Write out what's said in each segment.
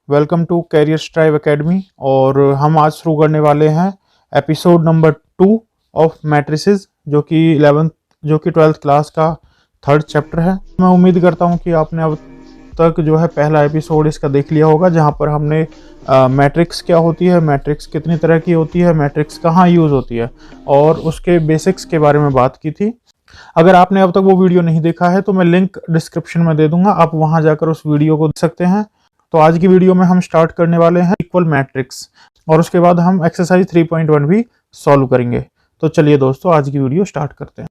Welcome to career strive academy. और हम आज शुरू करने वाले हैं एपिसोड नंबर 2 ऑफ मैट्रिसेस, जो कि 12th क्लास का 3rd चैप्टर है। मैं उम्मीद करता हूं कि आपने अब तक जो है पहला एपिसोड इसका देख लिया होगा, जहां पर हमने मैट्रिक्स क्या होती है, मैट्रिक्स कितनी तरह की होती है, मैट्रिक्स कहाँ यूज़ होती है और उसके बेसिक्स के बारे में बात की थी। अगर आपने अब तक वो वीडियो नहीं देखा है तो मैं लिंक डिस्क्रिप्शन में दे दूंगा, आप वहां जाकर उस वीडियो को देख सकते हैं। तो आज की वीडियो में हम स्टार्ट करने वाले हैं इक्वल मैट्रिक्स, और उसके बाद हम एक्सरसाइज 3.1 भी सॉल्व करेंगे। तो चलिए दोस्तों, आज की वीडियो स्टार्ट करते हैं।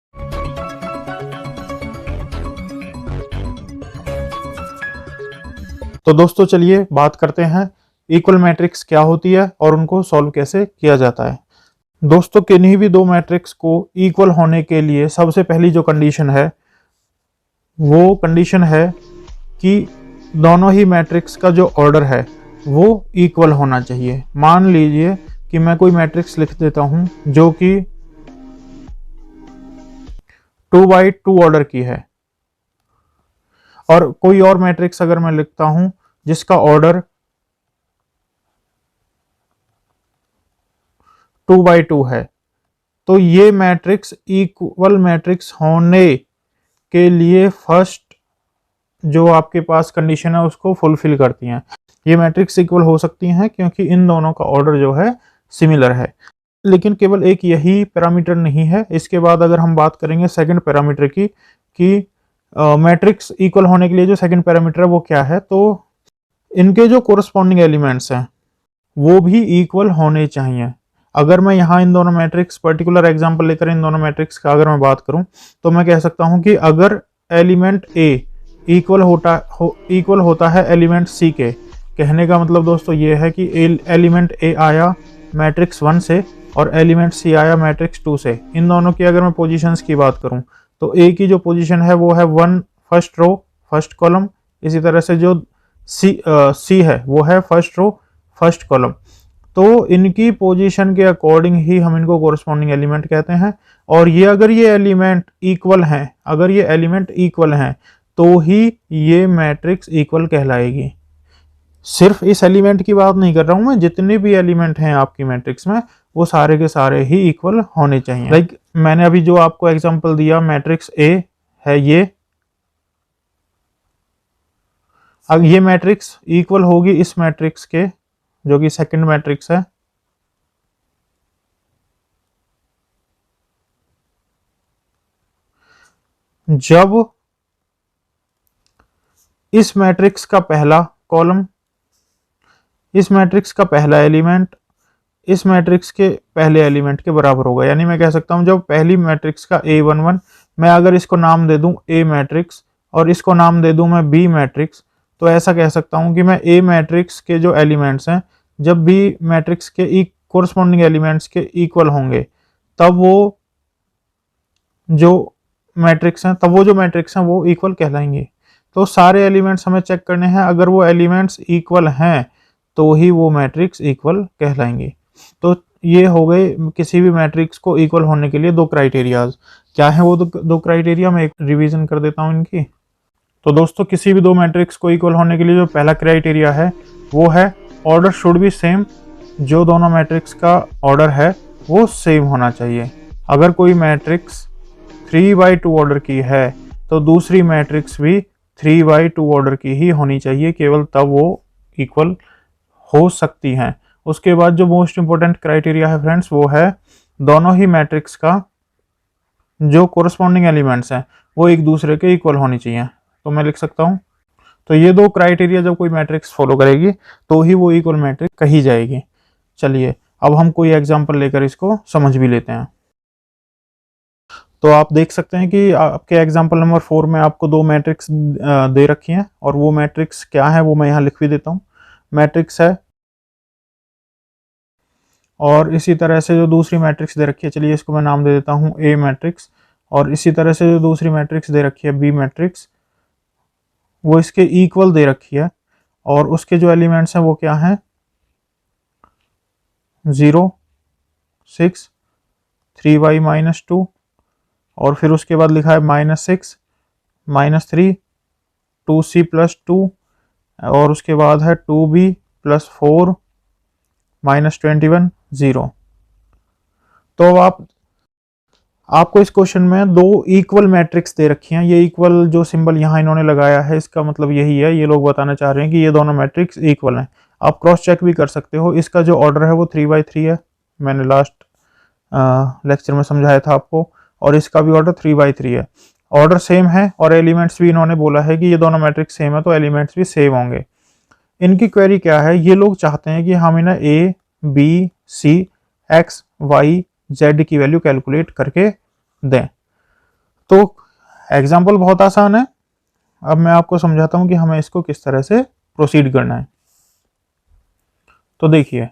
तो दोस्तों चलिए बात करते हैं इक्वल मैट्रिक्स क्या होती है और उनको सॉल्व कैसे किया जाता है। दोस्तों, किन्हीं भी दो मैट्रिक्स को इक्वल होने के लिए सबसे पहली जो कंडीशन है वो कंडीशन है कि दोनों ही मैट्रिक्स का जो ऑर्डर है वो इक्वल होना चाहिए। मान लीजिए कि मैं कोई मैट्रिक्स लिख देता हूं जो कि 2x2 ऑर्डर की है, और कोई और मैट्रिक्स अगर मैं लिखता हूं जिसका ऑर्डर 2x2 है, तो ये मैट्रिक्स इक्वल मैट्रिक्स होने के लिए फर्स्ट जो आपके पास कंडीशन है उसको फुलफिल करती हैं। ये मैट्रिक्स इक्वल हो सकती हैं क्योंकि इन दोनों का ऑर्डर जो है सिमिलर है। लेकिन केवल एक यही पैरामीटर नहीं है, इसके बाद अगर हम बात करेंगे सेकंड पैरामीटर की कि मैट्रिक्स इक्वल होने के लिए जो सेकंड पैरामीटर है वो क्या है, तो इनके जो कोरस्पॉन्डिंग एलिमेंट्स हैं वो भी इक्वल होने चाहिए। अगर मैं यहाँ इन दोनों मैट्रिक्स पर्टिकुलर एग्जाम्पल लेकर इन दोनों मैट्रिक्स का अगर मैं बात करूं तो मैं कह सकता हूं कि अगर एलिमेंट ए इक्वल होता है एलिमेंट सी के, कहने का मतलब दोस्तों ये है कि एलिमेंट ए आया मैट्रिक्स 1 से और एलिमेंट सी आया मैट्रिक्स 2 से। इन दोनों की अगर मैं पोजीशंस की बात करूं तो ए की जो पोजीशन है वो है 1 फर्स्ट रो फर्स्ट कॉलम, इसी तरह से जो सी है वो है फर्स्ट रो फर्स्ट कॉलम। तो इनकी पोजीशन के अकॉर्डिंग ही हम इनको कोरस्पॉन्डिंग एलिमेंट कहते हैं। और ये अगर ये एलिमेंट इक्वल हैं तो ही ये मैट्रिक्स इक्वल कहलाएगी। सिर्फ इस एलिमेंट की बात नहीं कर रहा हूं मैं, जितने भी एलिमेंट हैं आपकी मैट्रिक्स में वो सारे के सारे ही इक्वल होने चाहिए। लाइक मैंने अभी जो आपको एग्जांपल दिया, मैट्रिक्स ए है ये, अब ये मैट्रिक्स इक्वल होगी इस मैट्रिक्स के जो कि सेकंड मैट्रिक्स है। जब इस मैट्रिक्स का पहला कॉलम, इस मैट्रिक्स का पहला एलिमेंट इस मैट्रिक्स के पहले एलिमेंट के बराबर होगा, यानी मैं कह सकता हूं जब पहली मैट्रिक्स का A11, मैं अगर इसको नाम दे दूं A मैट्रिक्स और इसको नाम दे दूं मैं B मैट्रिक्स, तो ऐसा कह सकता हूं कि मैं A मैट्रिक्स के जो एलिमेंट्स हैं जब B मैट्रिक्स के कोरस्पॉन्डिंग एलिमेंट्स के इक्वल होंगे तब वो जो मैट्रिक्स हैं वो इक्वल कहलाएंगे। तो सारे एलिमेंट्स हमें चेक करने हैं, अगर वो एलिमेंट्स इक्वल हैं तो ही वो मैट्रिक्स इक्वल कहलाएंगे। तो ये हो गए किसी भी मैट्रिक्स को इक्वल होने के लिए दो क्राइटेरियाज। क्या है वो दो क्राइटेरिया, मैं एक रिवीजन कर देता हूं इनकी। तो दोस्तों, किसी भी दो मैट्रिक्स को इक्वल होने के लिए जो पहला क्राइटेरिया है वो है ऑर्डर शुड बी सेम। जो दोनों मैट्रिक्स का ऑर्डर है वो सेम होना चाहिए। अगर कोई मैट्रिक्स 3x2 ऑर्डर की है तो दूसरी मैट्रिक्स भी 3x2 ऑर्डर की ही होनी चाहिए, केवल तब वो इक्वल हो सकती हैं। उसके बाद जो मोस्ट इंपोर्टेंट क्राइटेरिया है फ्रेंड्स वो है दोनों ही मैट्रिक्स का जो कोरस्पॉन्डिंग एलिमेंट्स हैं वो एक दूसरे के इक्वल होनी चाहिए। तो मैं लिख सकता हूं, तो ये दो क्राइटेरिया जब कोई मैट्रिक्स फॉलो करेगी तो ही वो इक्वल मैट्रिक्स कही जाएगी। चलिए अब हम कोई एग्जांपल लेकर इसको समझ भी लेते हैं। तो आप देख सकते हैं कि आपके एग्जांपल नंबर 4 में आपको दो मैट्रिक्स दे रखी हैं, और वो मैट्रिक्स क्या है वो मैं यहाँ लिख भी देता हूँ। मैट्रिक्स है और इसी तरह से जो दूसरी मैट्रिक्स दे रखी है, चलिए इसको मैं नाम दे देता हूँ ए मैट्रिक्स, और इसी तरह से जो दूसरी मैट्रिक्स दे रखी है बी मैट्रिक्स, वो इसके इक्वल दे रखी है। और उसके जो एलिमेंट्स हैं वो क्या हैं, 0 6 3y-2, और फिर उसके बाद लिखा है -6 -3 2c + 2, और उसके बाद है 2b +4 -21 0। तो अब आपको इस क्वेश्चन में दो इक्वल मैट्रिक्स दे रखी हैं। ये इक्वल जो सिंबल यहाँ इन्होंने लगाया है इसका मतलब यही है, ये लोग बताना चाह रहे हैं कि ये दोनों मैट्रिक्स इक्वल हैं। आप क्रॉस चेक भी कर सकते हो। इसका जो ऑर्डर है वो 3/3 है, मैंने लास्ट लेक्चर में समझाया था आपको, और इसका भी ऑर्डर 3/3 है। ऑर्डर सेम है और एलिमेंट्स भी इन्होंने बोला है कि ये दोनों मैट्रिक्स सेम है तो एलिमेंट्स भी सेम होंगे। इनकी क्वेरी क्या है, ये लोग चाहते हैं कि हम इन्हें A B C X Y Z की वैल्यू कैलकुलेट करके दें। तो एग्जाम्पल बहुत आसान है, अब मैं आपको समझाता हूं कि हमें इसको किस तरह से प्रोसीड करना है। तो देखिए,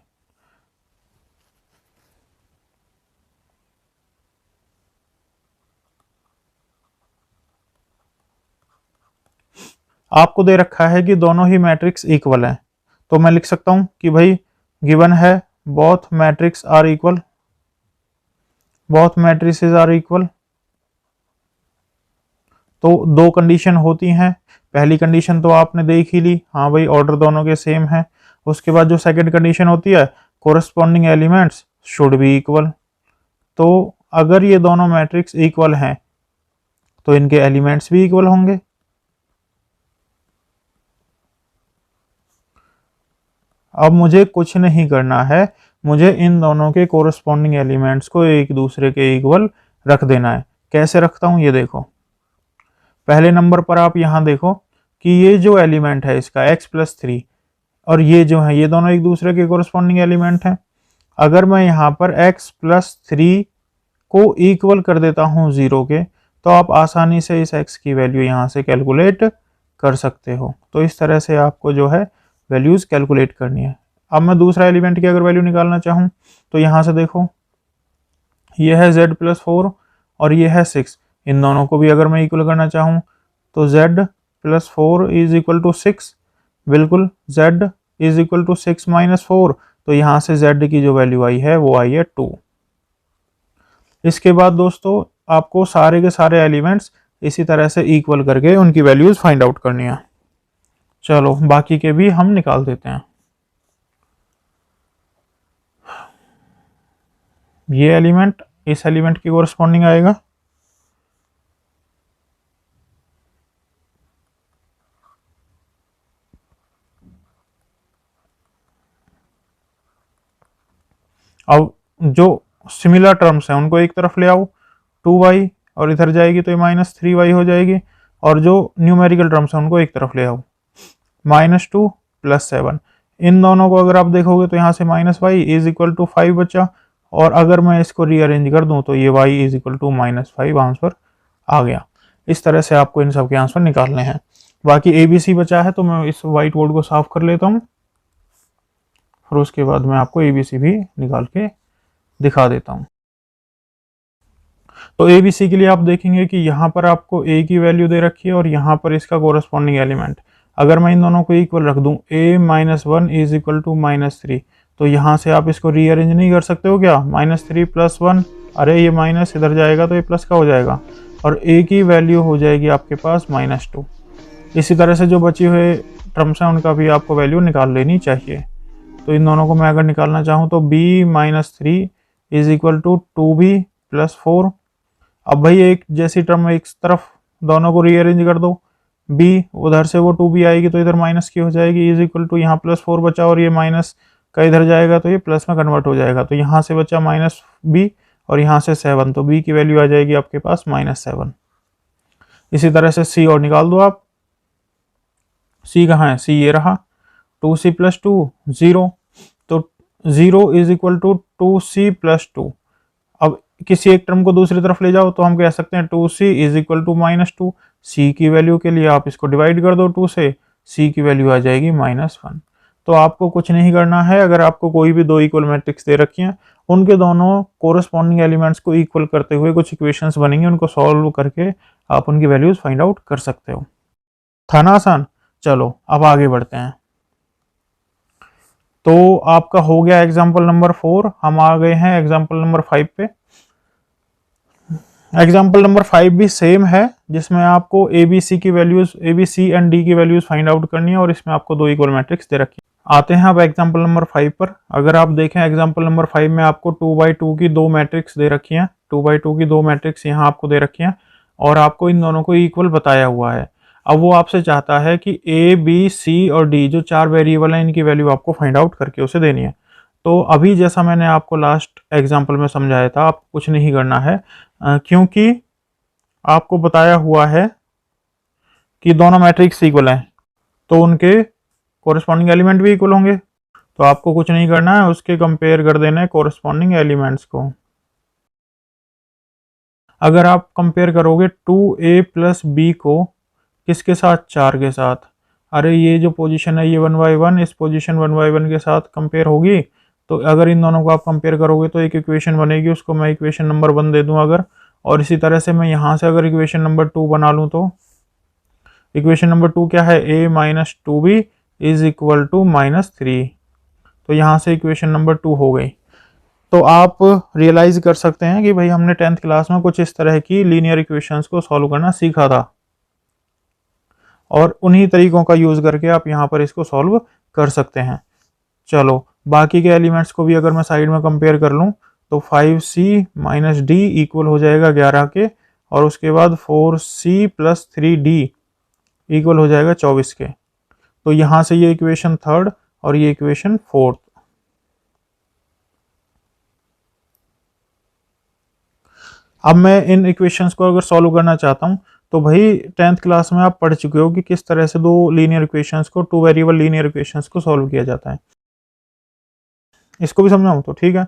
आपको दे रखा है कि दोनों ही मैट्रिक्स इक्वल हैं, तो मैं लिख सकता हूं कि भाई गिवन है both matrix are equal, both matrices are equal. तो दो कंडीशन होती हैं। पहली कंडीशन तो आपने देख ही ली, हाँ भाई ऑर्डर दोनों के सेम है। उसके बाद जो सेकंड कंडीशन होती है, corresponding elements should be equal. तो अगर ये दोनों मैट्रिक्स इक्वल हैं तो इनके एलिमेंट्स भी इक्वल होंगे। अब मुझे कुछ नहीं करना है, मुझे इन दोनों के कोरस्पॉन्डिंग एलिमेंट्स को एक दूसरे के इक्वल रख देना है। कैसे रखता हूं ये देखो। पहले नंबर पर आप यहां देखो कि ये जो एलिमेंट है इसका x+3 और ये जो है ये दोनों एक दूसरे के कोरस्पॉन्डिंग एलिमेंट हैं। अगर मैं यहाँ पर x+3 को इक्वल कर देता हूँ 0 के, तो आप आसानी से इस x की वैल्यू यहाँ से कैलकुलेट कर सकते हो। तो इस तरह से आपको जो है वैल्यूज कैलकुलेट करनी है। अब मैं दूसरा एलिमेंट की अगर वैल्यू निकालना चाहूँ तो यहाँ से देखो, ये है z+4 और ये है 6। इन दोनों को भी अगर मैं इक्वल करना चाहूँ तो z+4 इज इक्वल टू 6, बिल्कुल z इज इक्वल टू 6 - 4। तो यहाँ से z की जो वैल्यू आई है वो आई है 2। इसके बाद दोस्तों आपको सारे के सारे एलिमेंट्स इसी तरह से इक्वल करके उनकी वैल्यूज फाइंड आउट करनी है। चलो बाकी के भी हम निकाल देते हैं। ये एलिमेंट इस एलिमेंट की कोरस्पॉन्डिंग आएगा, अब जो सिमिलर टर्म्स हैं उनको एक तरफ ले आओ, 2y और इधर जाएगी तो ये -3y हो जाएगी, और जो न्यूमेरिकल टर्म्स हैं उनको एक तरफ ले आओ, -2 + 7। इन दोनों को अगर आप देखोगे तो यहाँ से -y इज इक्वल टू 5 बचा, और अगर मैं इसको रीअरेंज कर दूं तो ये y is equal to -5 answer आ गया। इस तरह से आपको इन सब के आंसर निकालने हैं। बाकी ABC बचा है तो मैं इस वाइट बोर्ड को साफ कर लेता हूँ, फिर उसके बाद मैं आपको ABC भी निकाल के दिखा देता हूँ। तो ABC के लिए आप देखेंगे कि यहाँ पर आपको A की वैल्यू दे रखी है और यहाँ पर इसका कोरस्पॉन्डिंग एलिमेंट। अगर मैं इन दोनों को इक्वल रख दूं, A - 1 इज इक्वल टू -3, तो यहाँ से आप इसको रीअरेंज नहीं कर सकते हो क्या, -3 + 1, अरे ये माइनस इधर जाएगा तो ये प्लस का हो जाएगा, और A की वैल्यू हो जाएगी आपके पास -2। इसी तरह से जो बची हुए टर्म्स हैं उनका भी आपको वैल्यू निकाल लेनी चाहिए। तो इन दोनों को मैं अगर निकालना चाहूँ तो b - 3 is equal to 2b + 4। अब भाई एक जैसी टर्म एक तरफ दोनों को रीअरेंज कर दो, b उधर से वो 2b आएगी तो इधर माइनस की हो जाएगी, इज इक्वल टू यहाँ +4 बचा और ये माइनस का इधर जाएगा तो ये प्लस में कन्वर्ट हो जाएगा। तो यहाँ से बचा -b और यहाँ से 7, तो b की वैल्यू आ जाएगी आपके पास -7। इसी तरह से c और निकाल दो आप। c कहाँ है, c ये रहा, 2c + 2 0, तो 0 इज इक्वल टू 2c + 2। अब किसी एक टर्म को दूसरी तरफ ले जाओ तो हम कह सकते हैं 2c is equal to -2। c की वैल्यू के लिए आप इसको डिवाइड कर दो 2 से, c की वैल्यू आ जाएगी -1। तो आपको कुछ नहीं करना है। अगर आपको कोई भी दो इक्वल मैट्रिक्स दे रखी हैं, उनके दोनों कोरस्पॉन्डिंग एलिमेंट्स को इक्वल करते हुए कुछ इक्वेशंस बनेंगे, उनको सॉल्व करके आप उनकी वैल्यूज फाइंड आउट कर सकते हो। था ना आसान। चलो अब आगे बढ़ते हैं। तो आपका हो गया एग्जाम्पल नंबर 4, हम आ गए हैं एग्जाम्पल नंबर 5 पे। एग्जाम्पल नंबर 5 भी सेम है, जिसमें आपको ABC की वैल्यूज, ABC एंड D की वैल्यूज फाइंड आउट करनी है, और इसमें आपको दो इक्वल मैट्रिक्स दे रखी है। आते हैं अब एग्जाम्पल नंबर 5 पर। अगर आप देखें एग्जाम्पल नंबर 5 में आपको 2x2 की दो मैट्रिक्स दे रखी हैं, 2x2 की दो मैट्रिक्स यहाँ आपको दे रखी हैं और आपको इन दोनों को इक्वल बताया हुआ है। अब वो आपसे चाहता है कि ए बी सी और डी जो चार वेरिएबल हैं इनकी वैल्यू आपको फाइंड आउट करके उसे देनी है। तो अभी जैसा मैंने आपको लास्ट एग्जाम्पल में समझाया था, आपको कुछ नहीं करना है क्योंकि आपको बताया हुआ है कि दोनों मैट्रिक्स इक्वल हैं तो उनके कोरिस्पॉन्डिंग एलिमेंट भी इक्वल होंगे। तो आपको कुछ नहीं करना है, उसके कंपेयर कर देना है कोरिस्पॉन्डिंग एलिमेंट्स को। अगर आप कंपेयर करोगे 2a प्लस बी को किसके साथ, 4 के साथ, अरे ये जो पोजीशन है ये 1/1 इस पोजीशन 1/1 के साथ कंपेयर होगी। तो अगर इन दोनों को आप कंपेयर करोगे तो एक इक्वेशन बनेगी, उसको मैं इक्वेशन नंबर 1 दे दूं अगर, और इसी तरह से मैं यहाँ से अगर इक्वेशन नंबर 2 बना लूँ तो इक्वेशन नंबर 2 क्या है, a minus 2b is equal to -3। तो यहाँ से इक्वेशन नंबर 2 हो गई। तो आप रियलाइज कर सकते हैं कि भाई हमने 10th क्लास में कुछ इस तरह की लीनियर इक्वेशंस को सॉल्व करना सीखा था और उन्हीं तरीकों का यूज करके आप यहाँ पर इसको सॉल्व कर सकते हैं। चलो बाकी के एलिमेंट्स को भी अगर मैं साइड में कंपेयर कर लूँ तो 5c माइनस डी इक्वल हो जाएगा 11 के, और उसके बाद 4c प्लस 3d इक्वल हो जाएगा 24 के। तो यहाँ से ये इक्वेशन थर्ड और ये इक्वेशन फोर्थ। अब मैं इन इक्वेशंस को अगर सॉल्व करना चाहता हूँ तो भाई 10th क्लास में आप पढ़ चुके हो कि किस तरह से दो लीनियर इक्वेशंस को, टू वेरिएबल लीनियर इक्वेशंस को सॉल्व किया जाता है। इसको भी समझाऊं तो ठीक है।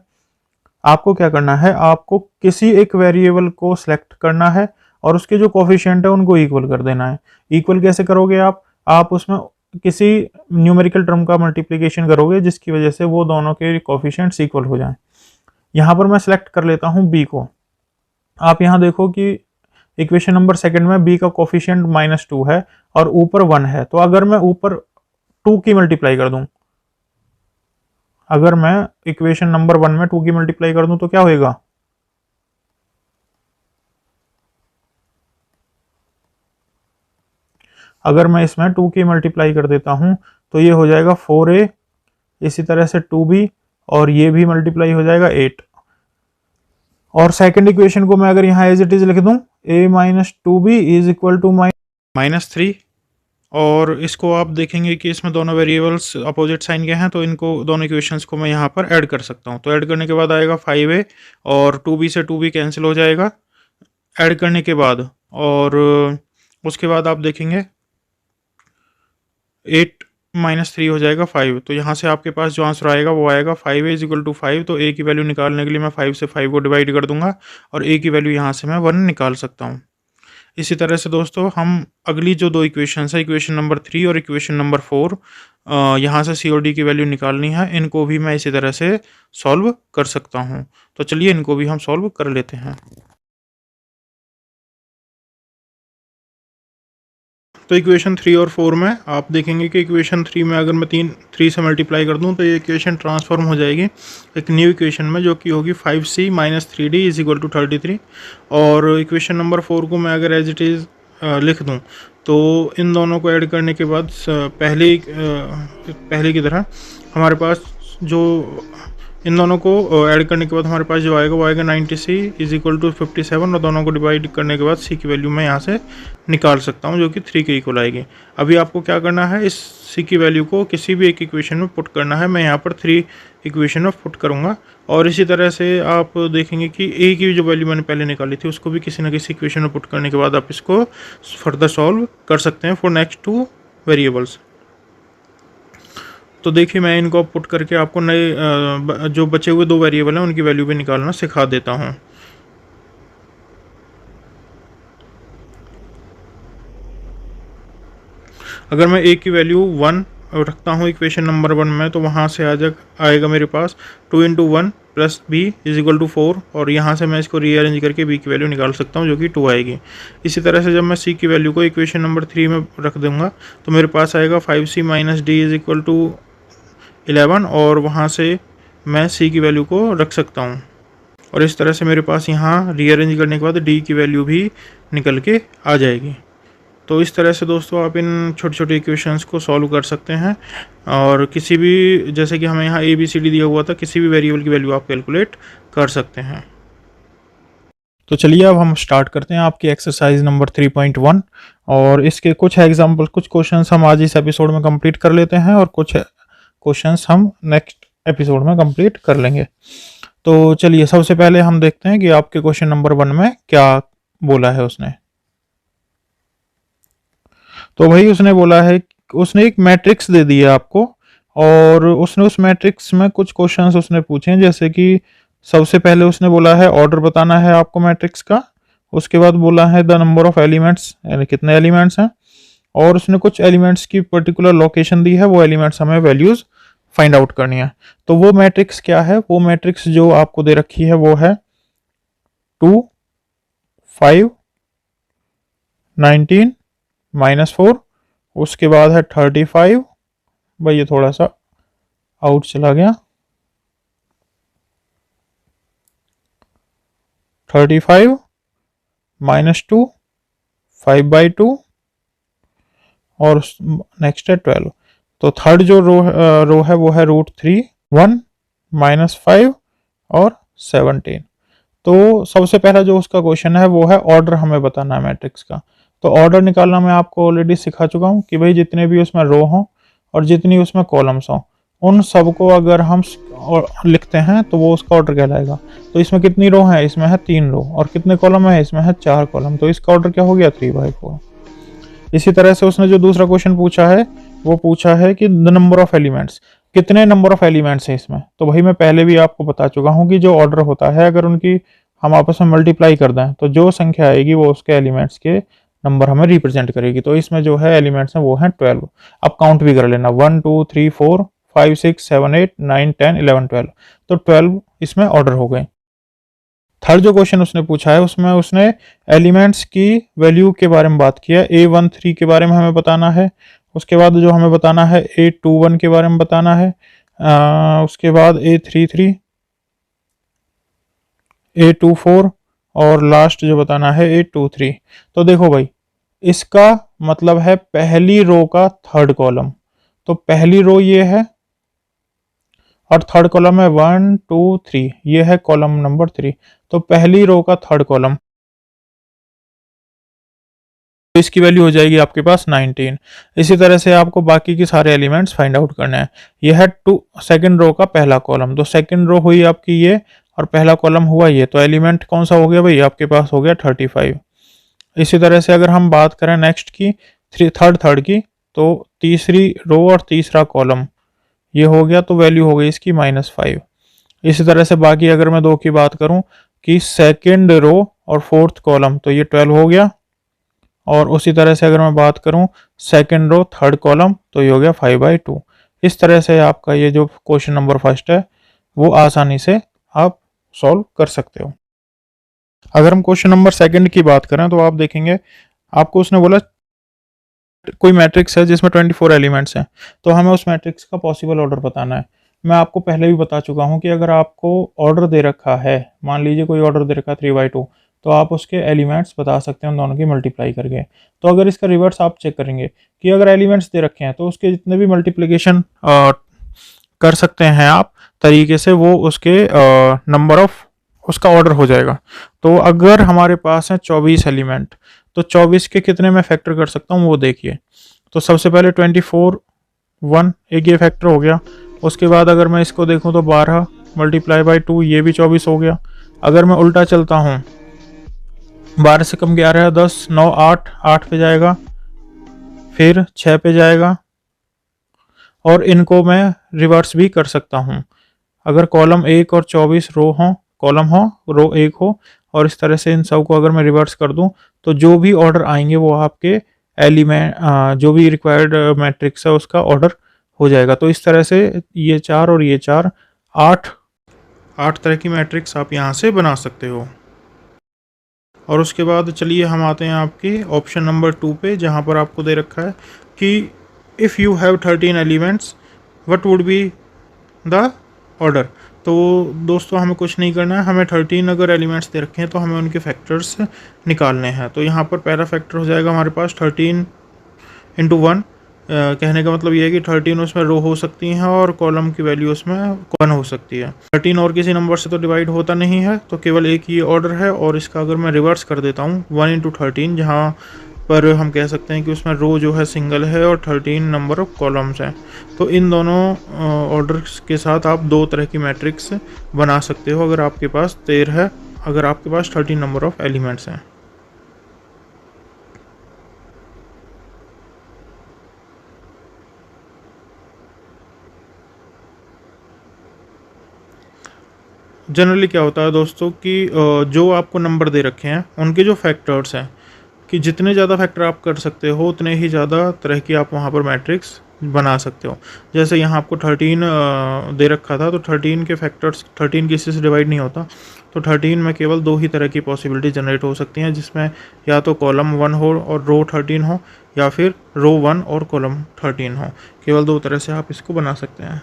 आपको क्या करना है, आपको किसी एक वेरिएबल को सिलेक्ट करना है और उसके जो कोफिशिएंट है उनको इक्वल कर देना है। इक्वल कैसे करोगे आप उसमें किसी न्यूमेरिकल टर्म का मल्टीप्लिकेशन करोगे जिसकी वजह से वो दोनों के कोफिशिएंट्स इक्वल हो जाएं। यहाँ पर मैं सिलेक्ट कर लेता हूँ बी को। आप यहाँ देखो कि इक्वेशन नंबर सेकंड में बी का कोफिशिएंट -2 है और ऊपर 1 है। तो अगर मैं ऊपर 2 की मल्टीप्लाई कर दूं, अगर मैं इक्वेशन नंबर 1 में 2 की मल्टीप्लाई कर दूं तो क्या होएगा, अगर मैं इसमें 2 की मल्टीप्लाई कर देता हूं तो ये हो जाएगा 4a, इसी तरह से 2b और ये भी मल्टीप्लाई हो जाएगा 8। और सेकंड इक्वेशन को मैं अगर यहाँ एज इट इज लिख दूं a minus 2b is equal to -3, और इसको आप देखेंगे कि इसमें दोनों वेरिएबल्स अपोजिट साइन के हैं तो इनको दोनों इक्वेशंस को मैं यहाँ पर ऐड कर सकता हूँ। तो ऐड करने के बाद आएगा 5a और 2b से 2b कैंसिल हो जाएगा ऐड करने के बाद, और उसके बाद आप देखेंगे 8 माइनस 3 हो जाएगा 5। तो यहाँ से आपके पास जो आंसर आएगा वो आएगा 5a इज इक्वल टू 5। तो a की वैल्यू निकालने के लिए मैं 5 से 5 को डिवाइड कर दूंगा और a की वैल्यू यहाँ से मैं 1 निकाल सकता हूँ। इसी तरह से दोस्तों हम अगली जो दो इक्वेशंस है, इक्वेशन नंबर 3 और इक्वेशन नंबर 4, यहाँ से सी और डी की वैल्यू निकालनी है, इनको भी मैं इसी तरह से सॉल्व कर सकता हूँ। तो चलिए इनको भी हम सॉल्व कर लेते हैं। तो इक्वेशन 3 और 4 में आप देखेंगे कि इक्वेशन 3 में अगर मैं 3 से मल्टीप्लाई कर दूं तो ये इक्वेशन ट्रांसफॉर्म हो जाएगी एक न्यू इक्वेशन में जो कि होगी 5c minus 3d is equal to 33। और इक्वेशन नंबर 4 को मैं अगर एज इट इज़ लिख दूं तो इन दोनों को ऐड करने के बाद पहले की तरह हमारे पास जो इन दोनों को ऐड करने के बाद हमारे पास जो आएगा वो आएगा 90c इज इक्वल टू 57, और दोनों को डिवाइड करने के बाद c की वैल्यू मैं यहाँ से निकाल सकता हूँ जो कि 3 के इक्वल आएगी। अभी आपको क्या करना है, इस c की वैल्यू को किसी भी एक इक्वेशन में पुट करना है। मैं यहाँ पर 3 इक्वेशन में पुट करूँगा और इसी तरह से आप देखेंगे कि a की जो वैल्यू मैंने पहले निकाली थी उसको भी किसी न किसी इक्वेशन में पुट करने के बाद आप इसको फर्दर सॉल्व कर सकते हैं फॉर नेक्स्ट 2 वेरिएबल्स। तो देखिए मैं इनको पुट करके आपको नए जो बचे हुए 2 वेरिएबल हैं उनकी वैल्यू भी निकालना सिखा देता हूँ। अगर मैं a की वैल्यू 1 रखता हूँ इक्वेशन नंबर 1 में तो वहाँ से आएगा मेरे पास 2 × 1 plus b is equal to 4, और यहाँ से मैं इसको रीअरेंज करके b की वैल्यू निकाल सकता हूँ जो कि 2 आएगी। इसी तरह से जब मैं c की वैल्यू को इक्वेशन नंबर 3 में रख दूँगा तो मेरे पास आएगा 5c minus d is equal to 11, और वहाँ से मैं c की वैल्यू को रख सकता हूँ। और इस तरह से मेरे पास यहाँ रीअरेंज करने के बाद d की वैल्यू भी निकल के आ जाएगी। तो इस तरह से दोस्तों आप इन छोटे छोटे इक्वेशंस को सॉल्व कर सकते हैं, और किसी भी, जैसे कि हमें यहाँ ABCD दिया हुआ था, किसी भी वेरिएबल की वैल्यू आप कैलकुलेट कर सकते हैं। तो चलिए अब हम स्टार्ट करते हैं आपकी एक्सरसाइज नंबर 3.1, और इसके कुछ एग्जाम्पल, कुछ क्वेश्चंस हम आज इस एपिसोड में कंप्लीट कर लेते हैं और कुछ क्वेश्चंस हम नेक्स्ट एपिसोड में कंप्लीट कर लेंगे। तो चलिए सबसे पहले हम देखते हैं कि आपके क्वेश्चन नंबर 1 में क्या बोला है उसने। तो भाई उसने बोला है, उसने एक मैट्रिक्स दे दी है आपको, और उसने उस मैट्रिक्स में कुछ क्वेश्चंस उसने पूछे हैं, जैसे कि सबसे पहले उसने बोला है ऑर्डर बताना है आपको मैट्रिक्स का, उसके बाद बोला है द नंबर ऑफ एलिमेंट्स, यानी कितने एलिमेंट्स हैं, और उसने कुछ एलिमेंट्स की पर्टिकुलर लोकेशन दी है, वो एलिमेंट्स हमें वैल्यूज फाइंड आउट करनी है। तो वो मैट्रिक्स क्या है, वो मैट्रिक्स जो आपको दे रखी है वो है 2, 5, 19, -4, उसके बाद है 35, भाई ये थोड़ा सा आउट चला गया, 35, -2, 5/2, और नेक्स्ट है 12। तो थर्ड जो रो है वो है √3, 1, -5 और 17। तो सबसे पहला जो उसका क्वेश्चन है वो है ऑर्डर हमें बताना है मैट्रिक्स का। तो ऑर्डर निकालना मैं आपको ऑलरेडी सिखा चुका हूँ कि भाई जितने भी उसमें रो हों और जितनी उसमें कॉलम्स हों, उन सबको अगर हम लिखते हैं तो वो उसका ऑर्डर कहलाएगा। तो इसमें कितनी रो है, इसमें है 3 रो, और कितने कॉलम है, इसमें है 4 कॉलम, तो इसका ऑर्डर क्या हो गया 3/4। इसी तरह से उसने जो दूसरा क्वेश्चन पूछा है वो पूछा है कि द नंबर ऑफ एलिमेंट्स, कितने नंबर ऑफ एलिमेंट्स है इसमें। तो भाई मैं पहले भी आपको बता चुका हूँ कि जो ऑर्डर होता है अगर उनकी हम आपस में मल्टीप्लाई कर दें तो जो संख्या आएगी वो उसके एलिमेंट्स के नंबर हमें रिप्रेजेंट करेगी। तो इसमें जो है एलिमेंट्स हैं वो हैं 12। अब काउंट भी कर लेना, 1 2 3 4 5 6 7 8 9 10 11 12, तो 12 इसमें ऑर्डर हो गए। थर्ड जो क्वेश्चन उसने पूछा है उसमें उसने एलिमेंट्स की वैल्यू के बारे में बात किया। A13 के बारे में हमें बताना है, उसके बाद जो हमें बताना है A21 के बारे में बताना है, उसके बाद A33, A24, और लास्ट जो बताना है A23। तो देखो भाई इसका मतलब है पहली रो का थर्ड कॉलम, तो पहली रो ये है और थर्ड कॉलम है 1 2 3, ये है कॉलम नंबर 3। तो पहली रो का थर्ड कॉलम, तो इसकी वैल्यू हो जाएगी आपके पास 19। इसी तरह से आपको बाकी के सारे एलिमेंट्स फाइंड आउट करने हैं। यह है सेकंड रो का पहला कॉलम, तो सेकंड रो हुई आपकी ये और पहला कॉलम हुआ ये, तो एलिमेंट कौन सा हो गया भाई, आपके पास हो गया 35। इसी तरह से अगर हम बात करें नेक्स्ट की थर्ड की, तो तीसरी रो और तीसरा कॉलम ये हो गया, तो वैल्यू हो गई इसकी -5। इसी तरह से बाकी अगर मैं 2 की बात करूं कि सेकंड रो और फोर्थ कॉलम, तो ये 12 हो गया, और उसी तरह से अगर मैं बात करूं सेकंड रो थर्ड कॉलम, तो ये हो गया 5/2। इस तरह से आपका ये जो क्वेश्चन नंबर फर्स्ट है वो आसानी से आप सॉल्व कर सकते हो। अगर हम क्वेश्चन नंबर सेकंड की बात करें तो आप देखेंगे आपको उसने बोला कोई मैट्रिक्स है जिसमें 24 एलिमेंट्स हैं, तो हमें उस मैट्रिक्स का पॉसिबल ऑर्डर बताना है। मैं आपको पहले भी बता चुका हूं कि अगर आपको ऑर्डर दे रखा है, मान लीजिए कोई ऑर्डर दे रखा है 3/2, तो आप उसके एलिमेंट्स बता सकते हैं उन दोनों की मल्टीप्लाई करके। तो अगर इसका रिवर्स आप चेक करेंगे कि अगर एलिमेंट्स दे रखे हैं तो उसके जितने भी मल्टीप्लीकेशन कर सकते हैं आप तरीके से, वो उसके नंबर ऑफ उसका ऑर्डर हो जाएगा। तो अगर हमारे पास है 24 एलिमेंट, तो 24 के कितने मैं फैक्टर कर सकता हूँ वो देखिए। तो सबसे पहले 24 1 एक ये फैक्टर हो गया, उसके बाद अगर मैं इसको देखूँ तो 12 × 2 ये भी 24 हो गया। अगर मैं उल्टा चलता हूँ, 12 से कम 11 है 10, 9 8, 8 पे जाएगा, फिर 6 पे जाएगा, और इनको मैं रिवर्स भी कर सकता हूँ। अगर कॉलम 1 और 24 रो हो, कॉलम हो, रो 1 हो, और इस तरह से इन सब को अगर मैं रिवर्स कर दूं तो जो भी ऑर्डर आएंगे वो आपके एलिमेंट जो भी रिक्वायर्ड मैट्रिक्स है उसका ऑर्डर हो जाएगा। तो इस तरह से ये 4 और ये 4, 8 तरह की मैट्रिक्स आप यहाँ से बना सकते हो। और उसके बाद चलिए हम आते हैं आपके ऑप्शन नंबर 2 पे, जहाँ पर आपको दे रखा है कि if you have 13 elements what would be the order. तो दोस्तों हमें कुछ नहीं करना है, हमें 13 अगर एलिमेंट्स दे रखे हैं तो हमें उनके फैक्टर्स निकालने हैं। तो यहाँ पर पहला फैक्टर हो जाएगा हमारे पास 13 इंटू 1। कहने का मतलब ये है कि 13 उसमें रो हो सकती हैं और कॉलम की वैल्यू उसमें 1 हो सकती है। 13 और किसी नंबर से तो डिवाइड होता नहीं है, तो केवल एक ही ऑर्डर है। और इसका अगर मैं रिवर्स कर देता हूँ 1 इंटू 13, जहाँ पर हम कह सकते हैं कि उसमें रो जो है सिंगल है और 13 नंबर ऑफ कॉलम्स हैं। तो इन दोनों ऑर्डर्स के साथ आप दो तरह की मैट्रिक्स बना सकते हो अगर आपके पास 13 है, अगर आपके पास 13 नंबर ऑफ एलिमेंट्स हैं। जनरली क्या होता है दोस्तों कि जो आपको नंबर दे रखे हैं उनके जो फैक्टर्स हैं, कि जितने ज़्यादा फैक्टर आप कर सकते हो उतने ही ज़्यादा तरह की आप वहाँ पर मैट्रिक्स बना सकते हो। जैसे यहाँ आपको 13 दे रखा था, तो 13 के फैक्टर्स 13 किसी से डिवाइड नहीं होता, तो 13 में केवल दो ही तरह की पॉसिबिलिटी जनरेट हो सकती हैं, जिसमें या तो कॉलम 1 हो और रो 13 हो, या फिर रो 1 और कॉलम 13 हो। केवल दो तरह से आप इसको बना सकते हैं।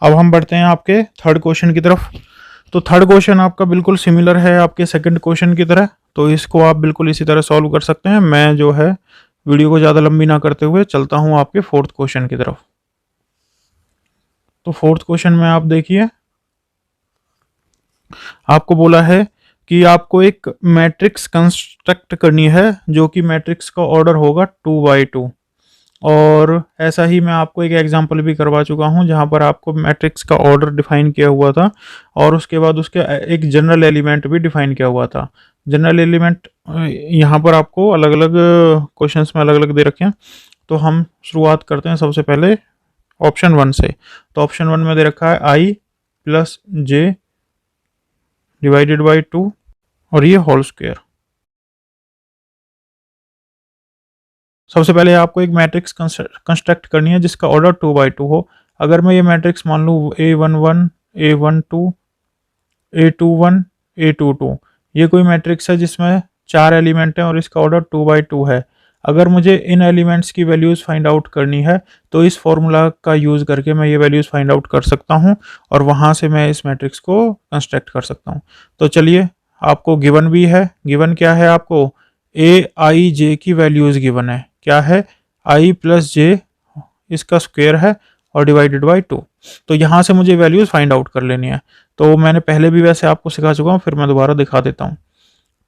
अब हम बढ़ते हैं आपके थर्ड क्वेश्चन की तरफ। तो थर्ड क्वेश्चन आपका बिल्कुल सिमिलर है आपके सेकंड क्वेश्चन की तरह, तो इसको आप बिल्कुल इसी तरह सॉल्व कर सकते हैं। मैं जो है वीडियो को ज़्यादा लंबी ना करते हुए चलता हूँ आपके फोर्थ क्वेश्चन की तरफ। तो फोर्थ क्वेश्चन में आप देखिए, आपको बोला है कि आपको एक मैट्रिक्स कंस्ट्रक्ट करनी है जो कि मैट्रिक्स का ऑर्डर होगा 2x2। और ऐसा ही मैं आपको एक एग्जांपल भी करवा चुका हूं जहां पर आपको मैट्रिक्स का ऑर्डर डिफाइन किया हुआ था और उसके बाद उसके एक जनरल एलिमेंट भी डिफाइन किया हुआ था। जनरल एलिमेंट यहाँ पर आपको अलग अलग क्वेश्चंस में अलग अलग दे रखे हैं। तो हम शुरुआत करते हैं सबसे पहले ऑप्शन 1 से। तो ऑप्शन 1 में दे रखा है आई प्लस जे डिवाइडेड बाई 2 और ये होल स्क्वायर। सबसे पहले आपको एक मैट्रिक्स कंस्ट्रक्ट करनी है जिसका ऑर्डर 2x2 हो। अगर मैं ये मैट्रिक्स मान लूँ A11 A12 A21 A22, ये कोई मैट्रिक्स है जिसमें 4 एलिमेंट हैं और इसका ऑर्डर 2x2 है। अगर मुझे इन एलिमेंट्स की वैल्यूज़ फाइंड आउट करनी है तो इस फॉर्मूला का यूज़ करके मैं ये वैल्यूज़ फाइंड आउट कर सकता हूँ और वहाँ से मैं इस मैट्रिक्स को कंस्ट्रक्ट कर सकता हूँ। तो चलिए, आपको गिवन भी है। गिवन क्या है? आपको A i j की वैल्यूज़ गिवन है। क्या है? i प्लस जे इसका स्क्वायर है और डिवाइडेड बाई 2। तो यहाँ से मुझे वैल्यूज़ फाइंड आउट कर लेनी है। तो मैंने पहले भी वैसे आपको सिखा चुका हूँ, फिर मैं दोबारा दिखा देता हूँ।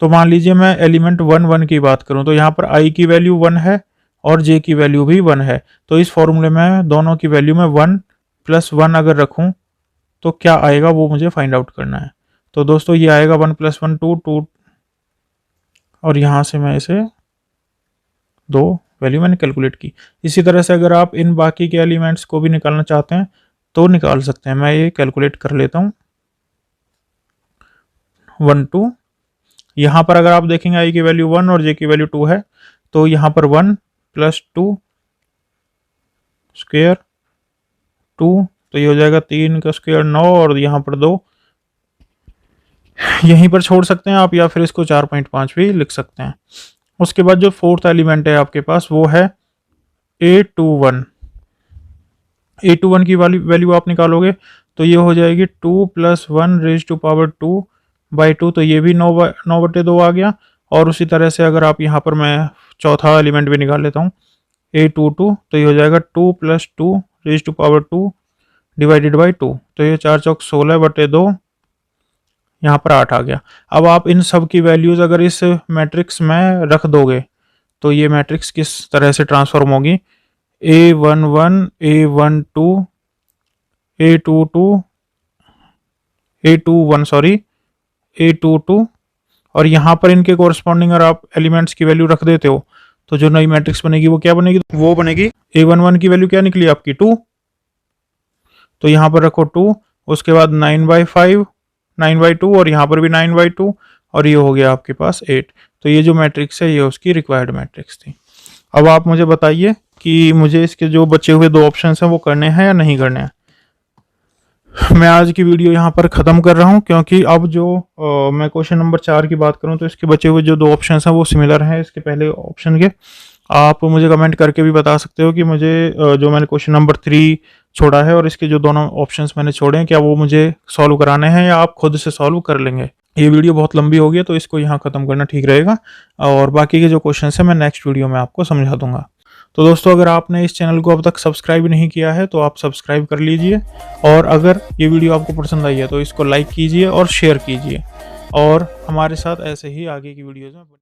तो मान लीजिए मैं एलिमेंट 1 की बात करूँ, तो यहाँ पर i की वैल्यू 1 है और j की वैल्यू भी 1 है। तो इस फॉर्मूले में दोनों की वैल्यू में 1 प्लस 1 अगर रखूँ तो क्या आएगा वो मुझे फाइंड आउट करना है। तो दोस्तों ये आएगा 1 प्लस 1 2 और यहाँ से मैं इसे दो वैल्यू मैंने कैलकुलेट की। इसी तरह से अगर आप इन बाकी के एलिमेंट्स को भी निकालना चाहते हैं तो निकाल सकते हैं। मैं ये कैलकुलेट कर लेता हूँ। 1 2, यहाँ पर अगर आप देखेंगे i की वैल्यू 1 और j की वैल्यू 2 है, तो यहाँ पर 1 प्लस 2 स्क्वेयर 2, तो ये हो जाएगा 3 का स्क्वेयर 9 और यहाँ पर 2। यहीं पर छोड़ सकते हैं आप या फिर इसको 4.5 भी लिख सकते हैं। उसके बाद जो फोर्थ एलिमेंट है आपके पास वो है A21। A21 की वैल्यू आप निकालोगे तो ये हो जाएगी 2 plus 1 raise to power 2 by 2, तो ये भी 9/2 आ गया। और उसी तरह से अगर आप यहाँ पर मैं चौथा एलिमेंट भी निकाल लेता हूँ A22, तो ये हो जाएगा 2 plus 2 raise to power 2 divided by 2, तो ये 4 चौक 16/2, यहाँ पर 8 आ गया। अब आप इन सब की वैल्यूज़ अगर इस मैट्रिक्स में रख दोगे तो ये मैट्रिक्स किस तरह से ट्रांसफॉर्म होगी? A11 A12 A22 A21 sorry A22, और यहाँ पर इनके कोरस्पॉन्डिंग अगर आप एलिमेंट्स की वैल्यू रख देते हो तो जो नई मैट्रिक्स बनेगी वो क्या बनेगी? वो बनेगी A11 की वैल्यू क्या निकली आपकी? 2। तो यहाँ पर रखो 2, उसके बाद 9/5 9/2 और यहाँ पर भी 9/2 और ये हो गया आपके पास 8। तो ये जो मैट्रिक्स है ये उसकी रिक्वायर्ड मैट्रिक्स थी। अब आप मुझे बताइए कि मुझे इसके जो बचे हुए दो ऑप्शंस हैं वो करने हैं या नहीं करने हैं। मैं आज की वीडियो यहाँ पर ख़त्म कर रहा हूँ क्योंकि अब जो मैं क्वेश्चन नंबर 4 की बात करूँ तो इसके बचे हुए जो दो ऑप्शंस हैं वो सिमिलर हैं इसके पहले ऑप्शन के। आप मुझे कमेंट करके भी बता सकते हो कि मुझे जो मैंने क्वेश्चन नंबर 3 छोड़ा है और इसके जो दोनों ऑप्शंस मैंने छोड़े हैं क्या वो मुझे सॉल्व कराने हैं या आप खुद से सॉल्व कर लेंगे। ये वीडियो बहुत लंबी हो गई है तो इसको यहाँ ख़त्म करना ठीक रहेगा, और बाकी के जो क्वेश्चन है मैं नेक्स्ट वीडियो में आपको समझा दूंगा। तो दोस्तों अगर आपने इस चैनल को अब तक सब्सक्राइब नहीं किया है तो आप सब्सक्राइब कर लीजिए, और अगर ये वीडियो आपको पसंद आई है तो इसको लाइक कीजिए और शेयर कीजिए, और हमारे साथ ऐसे ही आगे की वीडियोज़ में